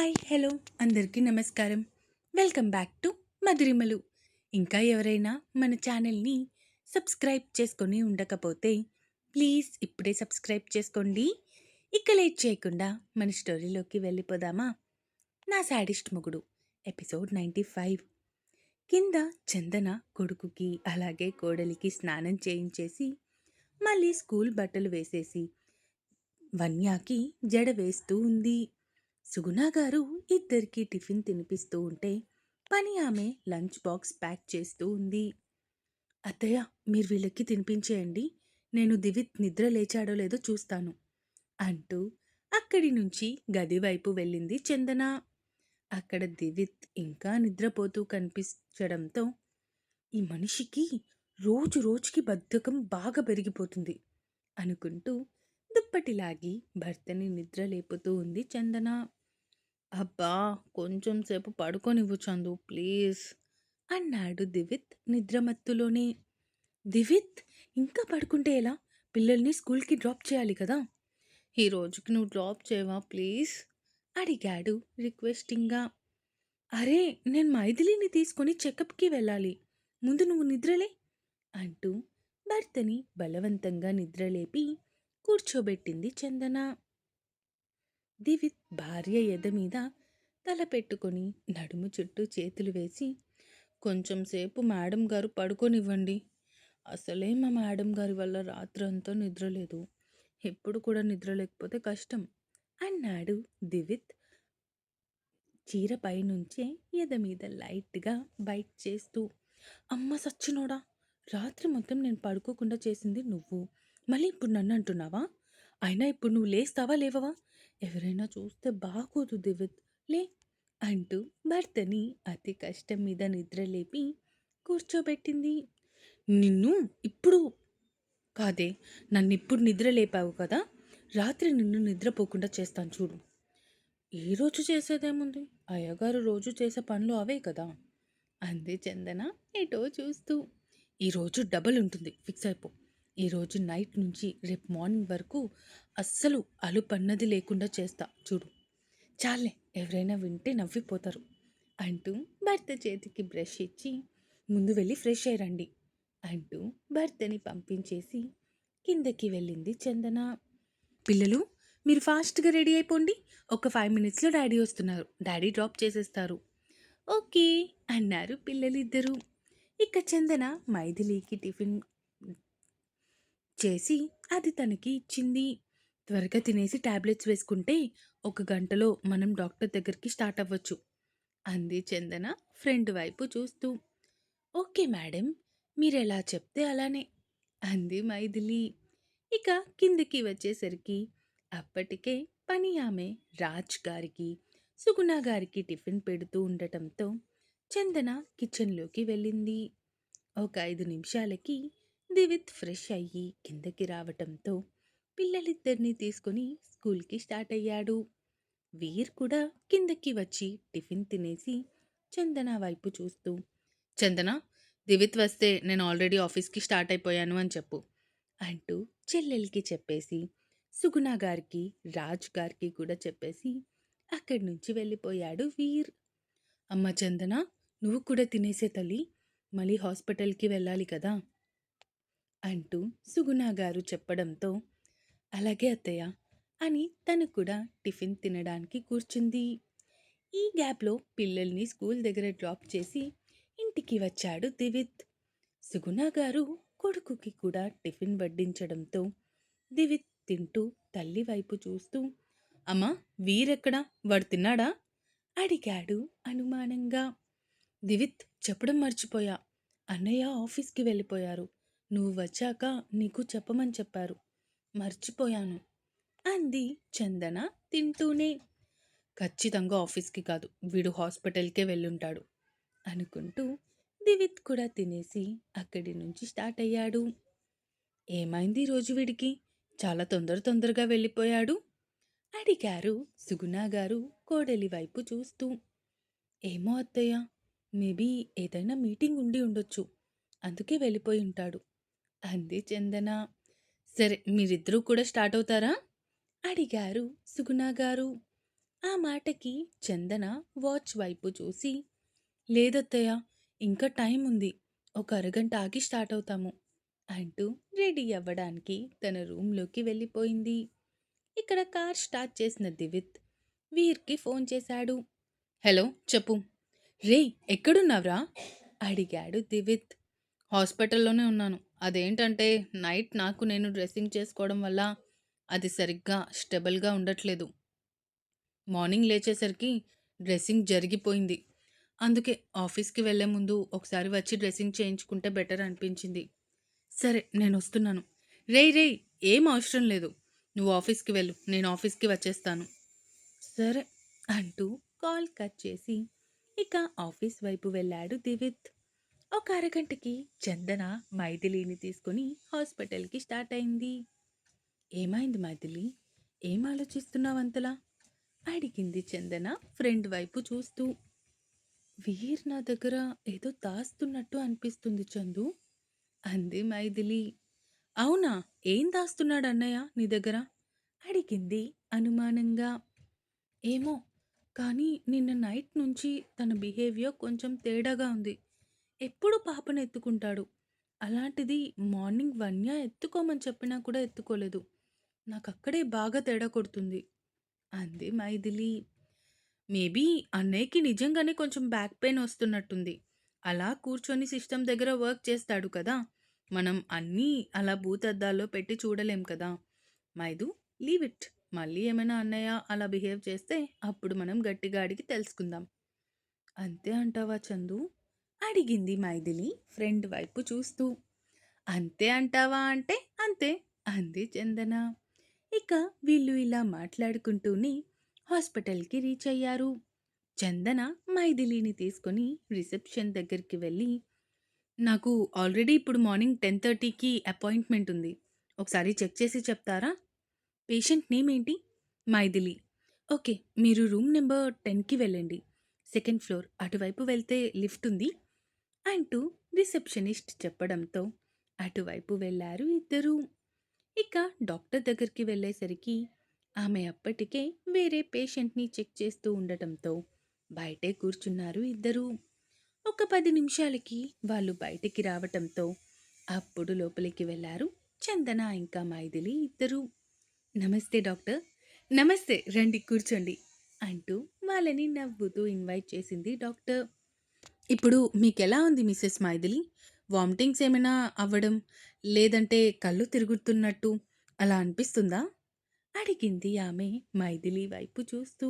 Hi hello అందరికీ నమస్కారం. Welcome back to మధురిమలు. ఇంకా ఎవరైనా మన ఛానల్ని సబ్స్క్రైబ్ చేసుకొని ఉండకపోతే ప్లీజ్ ఇప్పుడే సబ్స్క్రైబ్ చేసుకోండి. ఇక లేట్ చేయకుండా మన స్టోరీలోకి వెళ్ళిపోదామా? నా శాడిస్ట్ మొగుడు ఎపిసోడ్ 95. కింద చందన కొడుకుకి అలాగే కోడలికి స్నానం చేయించేసి మళ్ళీ స్కూల్ బట్టలు వేసేసి వన్యాకి జడ వేస్తూ ఉంది. సుగుణ గారు ఇద్దరికి టిఫిన్ తినిపిస్తూ ఉంటే పని ఆమె లంచ్ బాక్స్ ప్యాక్ చేస్తూ ఉంది. అత్తయ్య, మీరు వీళ్ళకి తినిపించేయండి, నేను దివిత్ నిద్ర లేచాడో లేదో చూస్తాను అంటూ అక్కడి నుంచి గది వైపు వెళ్ళింది చందన. అక్కడ దివిత్ ఇంకా నిద్రపోతూ కనిపించడంతో ఈ మనిషికి రోజు రోజుకి బద్ధకం బాగా పెరిగిపోతుంది అనుకుంటూ దుప్పటిలాగి భర్తని నిద్ర లేపుతూ ఉంది చందన. అబ్బా, కొంచెం సేపు పడుకోనివ్వు చందు ప్లీజ్ అన్నాడు దివిత్ నిద్రమత్తులోనే. దివిత్, ఇంకా పడుకుంటే ఎలా? పిల్లల్ని స్కూల్కి డ్రాప్ చేయాలి కదా. ఈ రోజుకి నువ్వు డ్రాప్ చేయవా ప్లీజ్ అడిగాడు రిక్వెస్టింగ్గా. అరే, నేను మైథిలిని తీసుకొని చెకప్కి వెళ్ళాలి, ముందు నువ్వు నిద్రలే అంటూ భర్తని బలవంతంగా నిద్రలేపి కూర్చోబెట్టింది చందన. దివిత్ భార్య ఎద మీద తల పెట్టుకొని నడుము చుట్టూ చేతులు వేసి, కొంచెం సేపు మేడం గారు పడుకోనివ్వండి, అసలే మా మేడం గారి వల్ల రాత్రంతా నిద్రలేదు, ఎప్పుడు కూడా నిద్ర లేకపోతే కష్టం అన్నాడు దివిత్ చీర పైనుంచే ఎద మీద లైట్గా బైట్ చేస్తూ. అమ్మ సచ్చినోడా, రాత్రి మొత్తం నేను పడుకోకుండా చేసింది నువ్వు, మళ్ళీ ఇప్పుడు నన్ను అంటున్నావా? అయినా ఇప్పుడు నువ్వు లేస్తావా లేవవా? ఎవరైనా చూస్తే బాగోదు దివిత్, లే అంటూ భర్తని అతి కష్టం మీద నిద్రలేపి కూర్చోబెట్టింది. నిన్ను ఇప్పుడు కాదే, నన్నిప్పుడు నిద్ర లేపావు కదా, రాత్రి నిన్ను నిద్రపోకుండా చేస్తాను చూడు. ఈరోజు చేసేదేముంది, అయ్యగారు రోజు చేసే పనులు అవే కదా అంది చందన ఎటో చూస్తూ. ఈరోజు డబల్ ఉంటుంది, ఫిక్స్ అయిపో. ఈరోజు నైట్ నుంచి రేపు మార్నింగ్ వరకు అస్సలు అలుపన్నది లేకుండా చేస్తా చూడు. చాలే, ఎవరైనా వింటే నవ్విపోతారు అంటూ భర్త చేతికి బ్రష్ ఇచ్చి ముందు వెళ్ళి ఫ్రెష్ అయ్యండి అంటూ భర్తని పంపించేసి కిందకి వెళ్ళింది చందన. పిల్లలు, మీరు ఫాస్ట్గా రెడీ అయిపోండి, ఒక 5 మినిట్స్లో డాడీ వస్తున్నారు, డాడీ డ్రాప్ చేసేస్తారు. ఓకే అన్నారు పిల్లలిద్దరూ. ఇక చందన మైథిలికి టిఫిన్ చేసి అది తనకి ఇచ్చింది. త్వరగా తినేసి టాబ్లెట్స్ వేసుకుంటే 1 గంటలో మనం డాక్టర్ దగ్గరికి స్టార్ట్ అవ్వచ్చు అంది చందన ఫ్రెండ్ వైపు చూస్తూ. ఓకే మేడం, మీరెలా చెప్తే అలానే అంది మైథిలి. ఇక కిందికి వచ్చేసరికి అప్పటికే పని ఆమె రాజ్ గారికి సుగుణ గారికి టిఫిన్ పెడుతూ ఉండటంతో చందన కిచెన్లోకి వెళ్ళింది. ఒక 5 నిమిషాలకి దివిత్ ఫ్రెష్ అయ్యి కిందకి రావటంతో పిల్లలిద్దరినీ తీసుకుని స్కూల్కి స్టార్ట్ అయ్యాడు. వీర్ కూడా కిందకి వచ్చి టిఫిన్ తినేసి చందన వైపు చూస్తూ, చందన, దివిత్ వస్తే నేను ఆల్రెడీ ఆఫీస్కి స్టార్ట్ అయిపోయాను అని చెప్పు అంటూ చెల్లెలకి చెప్పేసి సుగుణ గారికి రాజ్ గారికి కూడా చెప్పేసి అక్కడి నుంచి వెళ్ళిపోయాడు వీర్. అమ్మ చందన, నువ్వు కూడా తినేసే తల్లి, మళ్ళీ హాస్పిటల్కి వెళ్ళాలి కదా అంటూ సుగుణ గారు చెప్పడంతో అలాగే అత్తయ్య అని తను కూడా టిఫిన్ తినడానికి కూర్చుంది. ఈ గ్యాప్లో పిల్లల్ని స్కూల్ దగ్గర డ్రాప్ చేసి ఇంటికి వచ్చాడు దివిత్. సుగుణ గారు కొడుకుకి కూడా టిఫిన్ వడ్డించడంతో దివిత్ తింటూ తల్లి వైపు చూస్తూ, అమ్మా, వీరెక్కడా, వాడు తిన్నాడా అడిగాడు అనుమానంగా. దివిత్, చెప్పడం మర్చిపోయా, అన్నయ్య ఆఫీస్కి వెళ్ళిపోయారు, నువ్వు వచ్చాక నీకు చెప్పమని చెప్పారు, మర్చిపోయాను అంది చందన తింటూనే. ఖచ్చితంగా ఆఫీస్కి కాదు, వీడు హాస్పిటల్కే వెళ్ళుంటాడు అనుకుంటూ దివిత్ కూడా తినేసి అక్కడి నుంచి స్టార్ట్ అయ్యాడు. ఏమైంది ఈరోజు వీడికి, చాలా తొందరగా వెళ్ళిపోయాడు అడిగారు సుగుణ గారు కోడలి వైపు చూస్తూ. ఏమో అత్తయ్య, మేబీ ఏదైనా మీటింగ్ ఉండి ఉండొచ్చు, అందుకే వెళ్ళిపోయి ఉంటాడు అంది చందన. సరే, మీరిద్దరూ కూడా స్టార్ట్ అవుతారా అడిగారు సుగుణ గారు. ఆ మాటకి చందన వాచ్ వైపు చూసి, లేదత్తయ్య, ఇంకా టైం ఉంది. ఒక అరగంట ఆగి స్టార్ట్ అవుతాము అంటూ రెడీ అవ్వడానికి తన రూమ్లోకి వెళ్ళిపోయింది. ఇక్కడ కార్ స్టార్ట్ చేసిన దివిత్ వీర్కి ఫోన్ చేశాడు. హలో చెప్పు. రేయ్ ఎక్కడున్నావ్రా అడిగాడు దివిత్. హాస్పిటల్లోనే ఉన్నాను. అదేంటంటే నైట్ నాకు నేను డ్రెస్సింగ్ చేసుకోవడం వల్ల అది సరిగ్గా స్టెబుల్గా ఉండట్లేదు. మార్నింగ్ లేచేసరికి డ్రెస్సింగ్ జరిగిపోయింది. అందుకే ఆఫీస్కి వెళ్ళే ముందు ఒకసారి వచ్చి డ్రెస్సింగ్ చేయించుకుంటే బెటర్ అనిపించింది. సరే నేనొస్తున్నాను. రేయ్ రేయ్ ఏం అవసరం లేదు. నువ్వు ఆఫీస్కి వెళ్ళు, నేను ఆఫీస్కి వచ్చేస్తాను. సరే అంటూ కాల్ కట్ చేసి ఇక ఆఫీస్ వైపు వెళ్ళాడు దివిత్. ఒక అరగంటకి చందన మైథిలిని తీసుకుని హాస్పిటల్కి స్టార్ట్ అయింది. ఏమైంది మైథిలి? ఏం ఆలోచిస్తున్నావంతలా అడిగింది చందన ఫ్రెండ్ వైపు చూస్తూ. వీర్ నా దగ్గర ఏదో దాస్తున్నట్టు అనిపిస్తుంది చందు అంది మైథిలి. అవునా? ఏం దాస్తున్నాడు అన్నయ్య నీ దగ్గర అడిగింది అనుమానంగా. ఏమో, కానీ నిన్న నైట్ నుంచి తన బిహేవియర్ కొంచెం తేడాగా ఉంది. ఎప్పుడు పాపను ఎత్తుకుంటాడు. అలాంటిది మార్నింగ్ వన్య ఎత్తుకోమని చెప్పినా కూడా ఎత్తుకోలేదు. నాకక్కడే బాగా తేడా కొడుతుంది అంది మైథిలి. మేబీ అన్నయ్యకి నిజంగానే కొంచెం బ్యాక్ పెయిన్ వస్తున్నట్టుంది. అలా కూర్చొని సిస్టమ్ దగ్గర వర్క్ చేస్తాడు కదా. మనం అన్నీ అలా భూతద్దాల్లో పెట్టి చూడలేం కదా. మైదు, లీవ్ ఇట్. మళ్ళీ ఏమైనా అన్నయ్య అలా బిహేవ్ చేస్తే అప్పుడు మనం గట్టిగా అడిగి తెలుసుకుందాం. అంతే అంటావా చందు అడిగింది మైథిలి ఫ్రెండ్ వైపు చూస్తూ. అంతే అంటావా అంటే అంతే అంది చందన. ఇక వీళ్ళు ఇలా మాట్లాడుకుంటూనే హాస్పిటల్కి రీచ్ అయ్యారు. చందన మైథిలిని తీసుకొని రిసెప్షన్ దగ్గరికి వెళ్ళి, నాకు ఆల్రెడీ ఇప్పుడు మార్నింగ్ 10:30కి అపాయింట్మెంట్ ఉంది. ఒకసారి చెక్ చేసి చెప్తారా? పేషెంట్ నేమ్ ఏంటి? మైథిలి. ఓకే, మీరు రూమ్ నెంబర్ 10కి వెళ్ళండి. సెకండ్ ఫ్లోర్ అటువైపు వెళ్తే లిఫ్ట్ ఉంది అంటూ రిసెప్షనిస్ట్ చెప్పడంతో అటువైపు వెళ్ళారు ఇద్దరూ. ఇక డాక్టర్ దగ్గరికి వెళ్ళేసరికి ఆమె అప్పటికే వేరే పేషెంట్ని చెక్ చేస్తూ ఉండటంతో బయటే కూర్చున్నారు ఇద్దరూ. ఒక 10 నిమిషాలకి వాళ్ళు బయటికి రావటంతో అప్పుడు లోపలికి వెళ్ళారు చందన ఇంకా మైథిలి ఇద్దరూ. నమస్తే డాక్టర్. నమస్తే, రండి కూర్చోండి అంటూ వాళ్ళని నవ్వుతూ ఇన్వైట్ చేసింది డాక్టర్. ఇప్పుడు మీకెలా ఉంది మిసెస్ మైథిలి? వామిటింగ్స్ ఏమైనా అవ్వడం, లేదంటే కళ్ళు తిరుగుతున్నట్టు అలా అనిపిస్తుందా? అడిగింది ఆమె మైథిలి వైపు చూస్తూ.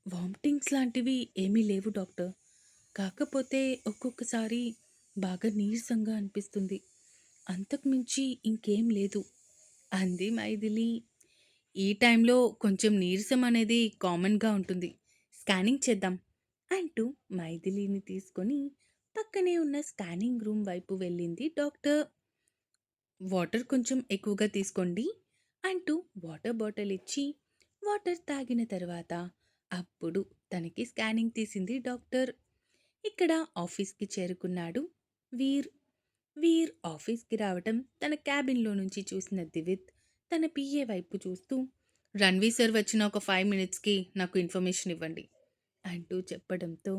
వామిటింగ్స్ లాంటివి ఏమీ లేవు డాక్టర్. కాకపోతే ఒక్కొక్కసారి బాగా నీరసంగా అనిపిస్తుంది. అంతకు మించి ఇంకేం లేదు అంది మైథిలి. ఈ టైంలో కొంచెం నీరసం అనేది కామన్‌గా ఉంటుంది. స్కానింగ్ చేద్దాం అంటూ మైథిలిని తీసుకొని పక్కనే ఉన్న స్కానింగ్ రూమ్ వైపు వెళ్ళింది డాక్టర్. వాటర్ కొంచెం ఎక్కువగా తీసుకోండి అంటూ వాటర్ బాటిల్ ఇచ్చి వాటర్ తాగిన తర్వాత అప్పుడు తనకి స్కానింగ్ తీసింది డాక్టర్. ఇక్కడ ఆఫీస్‌కి చేరుకున్నాడు వీర్. వీర్ ఆఫీస్‌కి రావటం తన క్యాబిన్‌లో నుంచి చూసిన దివిత్ తన పిఏ వైపు చూస్తూ, రణ్వీర్ సార్ వచ్చిన ఒక 5 మినిట్స్‌కి నాకు ఇన్ఫర్మేషన్ ఇవ్వండి అంటూ చెప్పడంతో,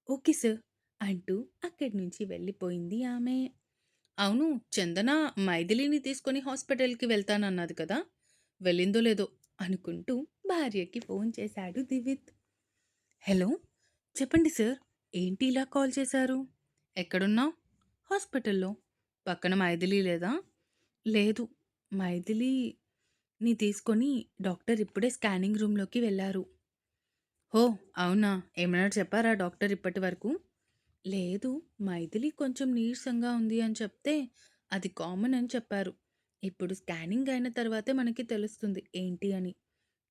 ఓకే సార్ అంటూ అక్కడి నుంచి వెళ్ళిపోయింది ఆమె. అవును, చందన మైథిలిని తీసుకొని హాస్పిటల్‌కి వెళ్తానన్నది కదా! వెళ్ళిందో లేదో అనుకుంటూ భార్యకి ఫోన్ చేశాడు దివిత్. హలో, చెప్పండి సార్. ఏంటి ఇలా కాల్ చేశారు? ఎక్కడున్నావు? హాస్పిటల్‌లో. పక్కన మైథిలి లేదా? లేదు. మైథిలిని తీసుకొని డాక్టర్ ఇప్పుడే స్కానింగ్ రూమ్‌లోకి వెళ్లారు. ఓహ్! అవునా? ఏమైనా చెప్పారా డాక్టర్ ఇప్పటి వరకు? లేదు. మైథిలి కొంచెం నీరసంగా ఉంది అని చెప్తే, అది కామన్ అని చెప్పారు. ఇప్పుడు స్కానింగ్ అయిన తర్వాతే మనకి తెలుస్తుంది ఏంటి అని.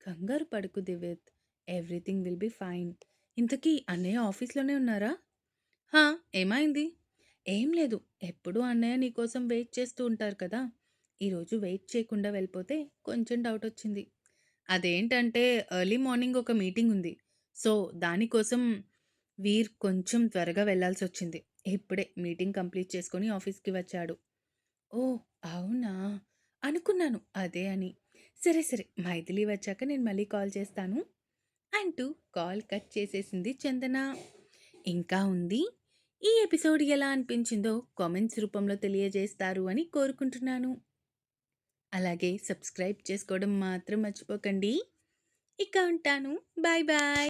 కంగారు పడకు దివేత్. Everything will be fine. ఇంతకీ అన్నయ్య ఆఫీస్‌లోనే ఉన్నారా? హా! ఏమైంది? ఏం లేదు. ఎప్పుడూ అన్నయ్య నీకోసం వెయిట్ చేస్తూ ఉంటారు కదా! ఈరోజు వెయిట్ చేయకుండా వెళ్ళిపోతే కొంచెం డౌటొచ్చింది. అదేంటంటే ఎర్లీ మార్నింగ్ ఒక మీటింగ్ ఉంది. సో, దానికోసం వీర్ కొంచెం త్వరగా వెళ్ళాల్సొచ్చింది. ఇప్పుడే మీటింగ్ కంప్లీట్ చేసుకొని ఆఫీస్‌కి వచ్చాడు. ఓహ్! అవునా? అనుకున్నాను అదే అని. సరే, సరే. మైథిలి వచ్చాక నేను మళ్ళీ కాల్ చేస్తాను అంటూ కాల్ కట్ చేసేసింది చందన. ఇంకా ఉంది. ఈ ఎపిసోడ్ ఎలా అనిపించిందో కామెంట్స్ రూపంలో తెలియజేస్తారు అని కోరుకుంటున్నాను. అలాగే సబ్స్క్రైబ్ చేసుకోవడం మాత్రం మర్చిపోకండి. ఇక ఉంటాను. Bye bye.